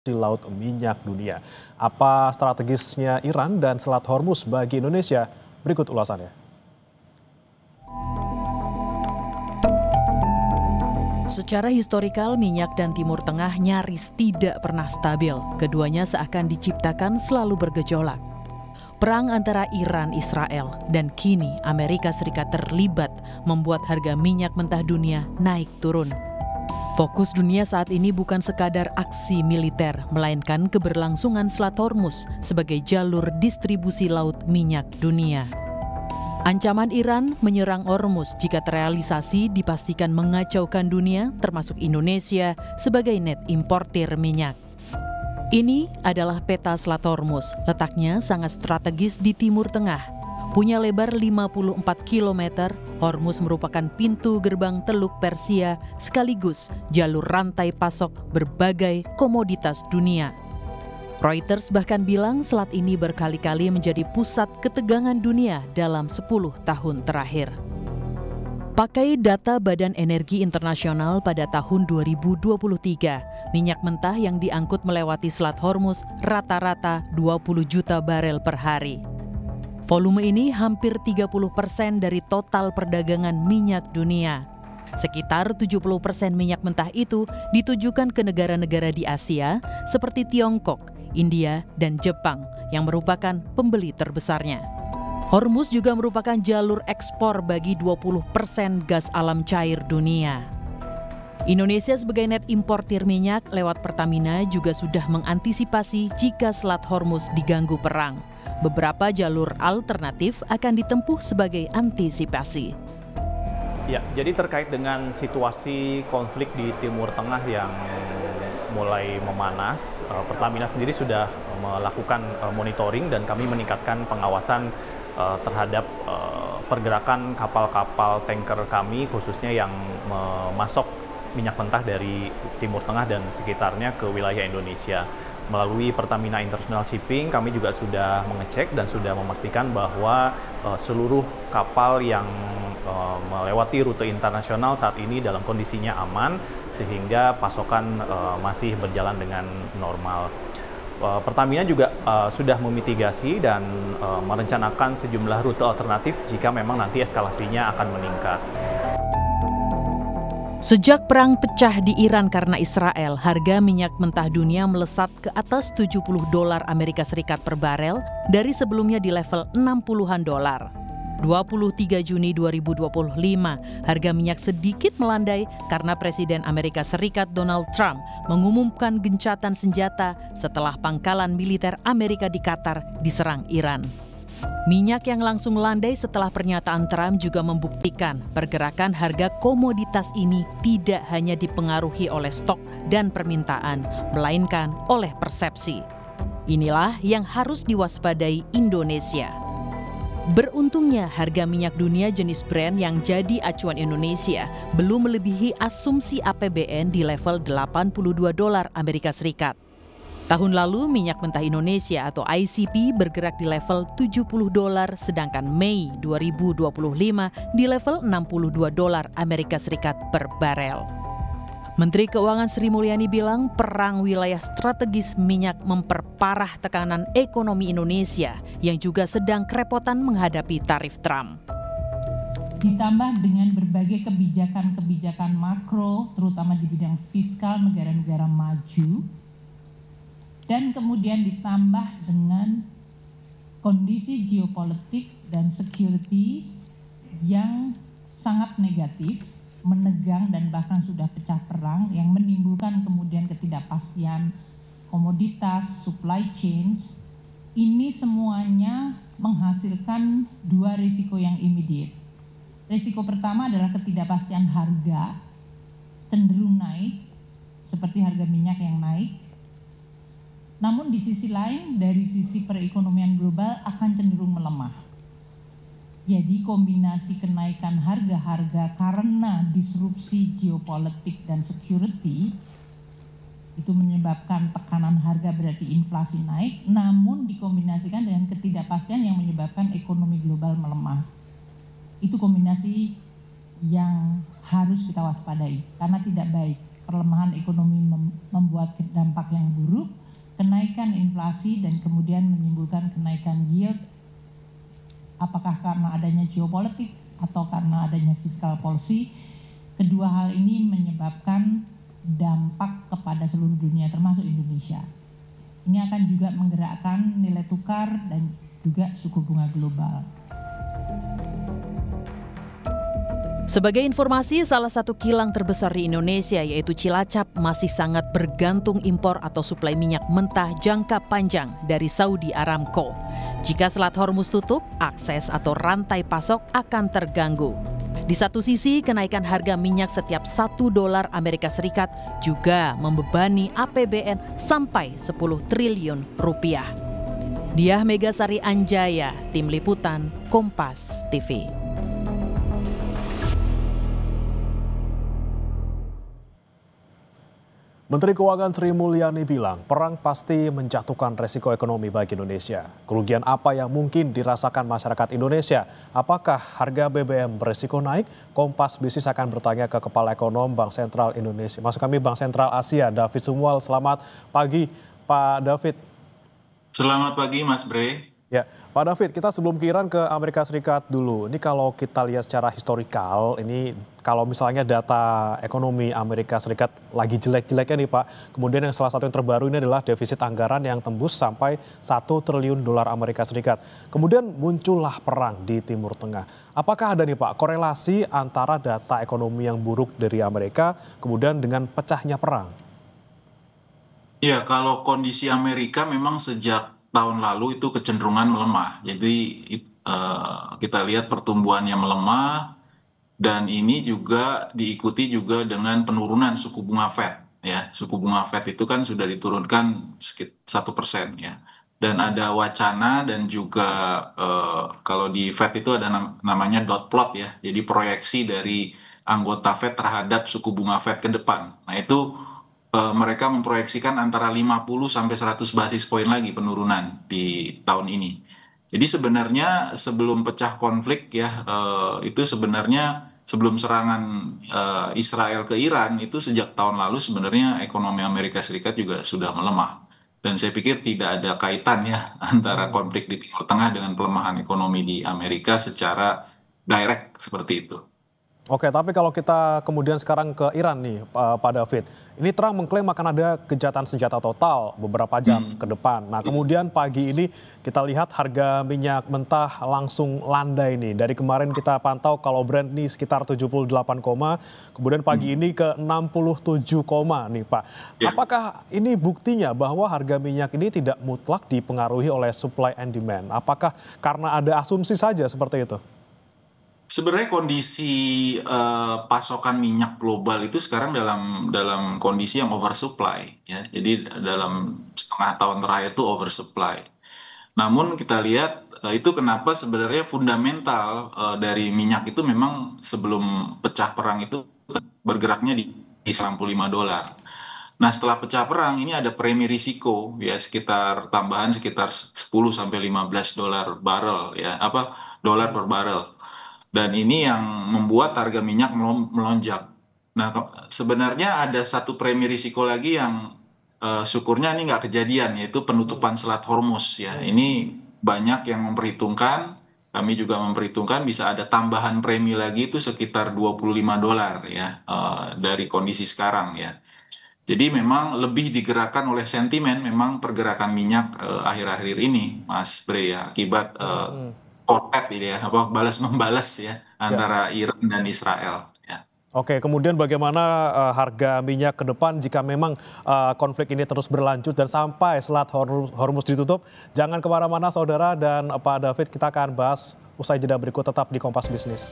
di laut minyak dunia. Apa strategisnya Iran dan Selat Hormuz bagi Indonesia? Berikut ulasannya. Secara historikal, minyak dan Timur Tengah nyaris tidak pernah stabil. Keduanya seakan diciptakan selalu bergejolak. Perang antara Iran, Israel, dan kini Amerika Serikat terlibat membuat harga minyak mentah dunia naik turun. Fokus dunia saat ini bukan sekadar aksi militer, melainkan keberlangsungan Selat Hormuz sebagai jalur distribusi laut minyak dunia. Ancaman Iran menyerang Hormuz jika terrealisasi dipastikan mengacaukan dunia, termasuk Indonesia sebagai net importir minyak. Ini adalah peta Selat Hormuz, letaknya sangat strategis di Timur Tengah. Punya lebar 54 km, Hormuz merupakan pintu gerbang Teluk Persia sekaligus jalur rantai pasok berbagai komoditas dunia. Reuters bahkan bilang selat ini berkali-kali menjadi pusat ketegangan dunia dalam 10 tahun terakhir. Pakai data Badan Energi Internasional pada tahun 2023, minyak mentah yang diangkut melewati Selat Hormuz rata-rata 20 juta barel per hari. Volume ini hampir 30% dari total perdagangan minyak dunia. Sekitar 70% minyak mentah itu ditujukan ke negara-negara di Asia seperti Tiongkok, India, dan Jepang yang merupakan pembeli terbesarnya. Hormuz juga merupakan jalur ekspor bagi 20% gas alam cair dunia. Indonesia sebagai net importir minyak lewat Pertamina juga sudah mengantisipasi jika Selat Hormuz diganggu perang. Beberapa jalur alternatif akan ditempuh sebagai antisipasi. Ya, jadi terkait dengan situasi konflik di Timur Tengah yang mulai memanas, Pertamina sendiri sudah melakukan monitoring dan kami meningkatkan pengawasan terhadap pergerakan kapal-kapal tanker kami, khususnya yang memasok minyak mentah dari Timur Tengah dan sekitarnya ke wilayah Indonesia. Melalui Pertamina International Shipping, kami juga sudah mengecek dan sudah memastikan bahwa seluruh kapal yang melewati rute internasional saat ini dalam kondisinya aman, sehingga pasokan masih berjalan dengan normal. Pertamina juga sudah memitigasi dan merencanakan sejumlah rute alternatif jika memang nanti eskalasinya akan meningkat. Sejak perang pecah di Iran karena Israel, harga minyak mentah dunia melesat ke atas $70 Amerika Serikat per barel dari sebelumnya di level 60-an dolar. 23 Juni 2025, harga minyak sedikit melandai karena Presiden Amerika Serikat Donald Trump mengumumkan gencatan senjata setelah pangkalan militer Amerika di Qatar diserang Iran. Minyak yang langsung landai setelah pernyataan Trump juga membuktikan pergerakan harga komoditas ini tidak hanya dipengaruhi oleh stok dan permintaan, melainkan oleh persepsi. Inilah yang harus diwaspadai Indonesia. Beruntungnya harga minyak dunia jenis Brent yang jadi acuan Indonesia belum melebihi asumsi APBN di level $82 Amerika Serikat. Tahun lalu minyak mentah Indonesia atau ICP bergerak di level $70, sedangkan Mei 2025 di level $62 Amerika Serikat per barel. Menteri Keuangan Sri Mulyani bilang perang wilayah strategis minyak memperparah tekanan ekonomi Indonesia yang juga sedang kerepotan menghadapi tarif Trump. Ditambah dengan berbagai kebijakan-kebijakan makro, terutama di bidang fiskal negara-negara maju, dan kemudian ditambah dengan kondisi geopolitik dan security yang sangat negatif, menegang dan bahkan sudah pecah perang yang menimbulkan kemudian ketidakpastian komoditas, supply chains. Ini semuanya menghasilkan dua risiko yang immediate. Risiko pertama adalah ketidakpastian harga cenderung naik, seperti harga minyak yang naik. Namun di sisi lain, dari sisi perekonomian global akan cenderung melemah. Jadi kombinasi kenaikan harga-harga karena disrupsi geopolitik dan security, itu menyebabkan tekanan harga berarti inflasi naik, namun dikombinasikan dengan ketidakpastian yang menyebabkan ekonomi global melemah. Itu kombinasi yang harus kita waspadai, karena tidak baik. perlemahan ekonomi membuat dampak yang buruk, kenaikan inflasi dan kemudian menimbulkan kenaikan yield, apakah karena adanya geopolitik atau karena adanya fiscal policy. Kedua hal ini menyebabkan dampak kepada seluruh dunia termasuk Indonesia. Ini akan juga menggerakkan nilai tukar dan juga suku bunga global. Sebagai informasi, salah satu kilang terbesar di Indonesia yaitu Cilacap masih sangat bergantung impor atau suplai minyak mentah jangka panjang dari Saudi Aramco. Jika Selat Hormuz tutup, akses atau rantai pasok akan terganggu. Di satu sisi, kenaikan harga minyak setiap $1 Amerika Serikat juga membebani APBN sampai 10 triliun rupiah. Diah Megasari Anjaya, Tim Liputan, Kompas TV. Menteri Keuangan Sri Mulyani bilang perang pasti menjatuhkan resiko ekonomi bagi Indonesia. Kerugian apa yang mungkin dirasakan masyarakat Indonesia? Apakah harga BBM beresiko naik? Kompas Bisnis akan bertanya ke Kepala Ekonom Bank Sentral Indonesia. Maksud kami Bank Sentral Asia, David Sumual. Selamat pagi, Pak David. Selamat pagi, Mas Bre. Ya, Pak David, kita sebelum ke Iran ke Amerika Serikat dulu. Ini kalau kita lihat secara historikal, ini kalau misalnya data ekonomi Amerika Serikat lagi jelek-jeleknya nih Pak. Kemudian yang salah satu yang terbaru ini adalah defisit anggaran yang tembus sampai $1 triliun Amerika Serikat. Kemudian muncullah perang di Timur Tengah. Apakah ada nih Pak korelasi antara data ekonomi yang buruk dari Amerika kemudian dengan pecahnya perang? Ya, kalau kondisi Amerika memang sejak tahun lalu itu kecenderungan melemah. Jadi kita lihat pertumbuhannya melemah dan ini juga diikuti juga dengan penurunan suku bunga Fed. Ya, suku bunga Fed itu kan sudah diturunkan sekitar 1% ya. Dan ada wacana dan juga kalau di Fed itu ada namanya dot plot ya. Jadi proyeksi dari anggota Fed terhadap suku bunga Fed ke depan. Nah itu mereka memproyeksikan antara 50 sampai 100 basis poin lagi penurunan di tahun ini. Jadi sebenarnya sebelum pecah konflik ya itu sebenarnya sebelum serangan Israel ke Iran itu sejak tahun lalu sebenarnya ekonomi Amerika Serikat juga sudah melemah. Dan saya pikir tidak ada kaitan ya antara konflik di Timur Tengah dengan pelemahan ekonomi di Amerika secara direct seperti itu. Oke, tapi kalau kita kemudian sekarang ke Iran nih, Pak David. Ini Trump mengklaim akan ada gencatan senjata total beberapa jam ke depan. Nah, kemudian pagi ini kita lihat harga minyak mentah langsung landai nih. Dari kemarin kita pantau kalau Brent nih sekitar 78, kemudian pagi ini ke 67, nih Pak. Apakah ini buktinya bahwa harga minyak ini tidak mutlak dipengaruhi oleh supply and demand? Apakah karena ada asumsi saja seperti itu? Sebenarnya kondisi pasokan minyak global itu sekarang dalam kondisi yang oversupply ya. Jadi dalam setengah tahun terakhir itu oversupply. Namun kita lihat itu kenapa sebenarnya fundamental dari minyak itu memang sebelum pecah perang itu bergeraknya di $95. Nah, setelah pecah perang ini ada premi risiko ya sekitar tambahan sekitar 10 sampai $15 barrel ya, dolar per barrel. Dan ini yang membuat harga minyak melonjak. Nah, sebenarnya ada satu premi risiko lagi yang syukurnya ini nggak kejadian, yaitu penutupan Selat Hormuz. Ya, ini banyak yang memperhitungkan, kami juga memperhitungkan bisa ada tambahan premi lagi itu sekitar $25 ya dari kondisi sekarang ya. Jadi memang lebih digerakkan oleh sentimen, memang pergerakan minyak akhir-akhir ini, Mas Bre ya, akibat kotet ini ya, balas membalas ya antara Iran dan Israel. Ya. Oke, kemudian bagaimana harga minyak ke depan jika memang konflik ini terus berlanjut dan sampai Selat Hormuz ditutup? Jangan kemana-mana saudara dan Pak David, kita akan bahas usai jeda berikut tetap di Kompas Bisnis.